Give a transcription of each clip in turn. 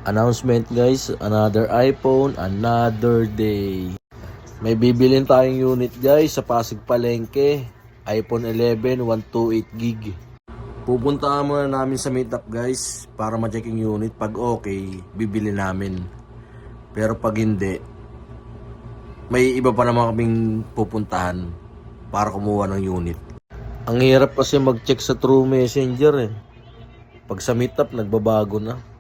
Announcement guys, another iPhone, another day. May bibilin tayong unit guys sa Pasig Palengke. iPhone 11 128GB. Pupuntaan muna namin sa meetup guys para ma-check yung unit. Pag okay, bibili namin. Pero pag hindi, may iba pa naman kaming pupuntahan para kumuha ng unit. Ang hirap kasi mag-check sa True Messenger eh. Pag sa meetup, nagbabago na.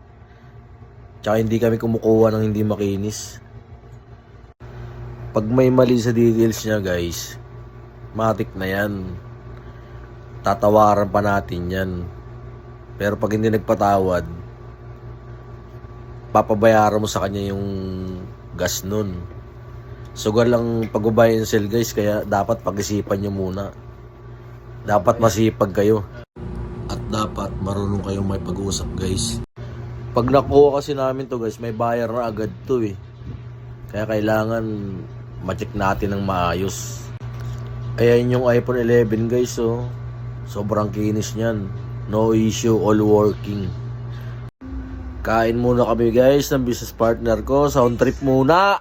Tsaka hindi kami kumukuha ng hindi makinis. Pag may mali sa details niya guys, matik na yan. Tatawaran pa natin yan. Pero pag hindi nagpatawad, papabayaran mo sa kanya yung gas nun. Sugal lang pag-buy and sell guys, kaya dapat pag-isipan nyo muna. Dapat masipag kayo. At dapat marunong kayong may pag-uusap guys. Pag nakuha kasi namin to guys, may bayar na agad to eh. Kaya kailangan ma-check natin ng maayos. Ayan yung iPhone 11 guys oh. Sobrang kinis niyan. No issue, all working. Kain muna kami guys ng business partner ko. Sound trip muna.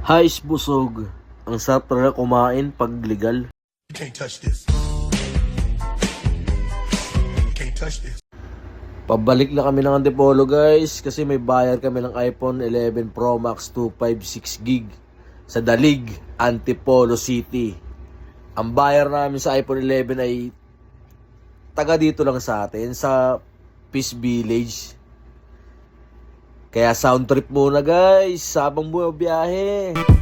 Hais busog. Ang sarap talaga kumain pag legal. You can't touch this. You can't touch this. Pabalik na kami ng Antipolo guys kasi may bayar kami ng iPhone 11 Pro Max 256GB sa Dalig, Antipolo City. Ang bayar namin sa iPhone 11 ay taga dito lang sa atin sa Peace Village. Kaya sound trip muna guys, sabang buhay biyahe.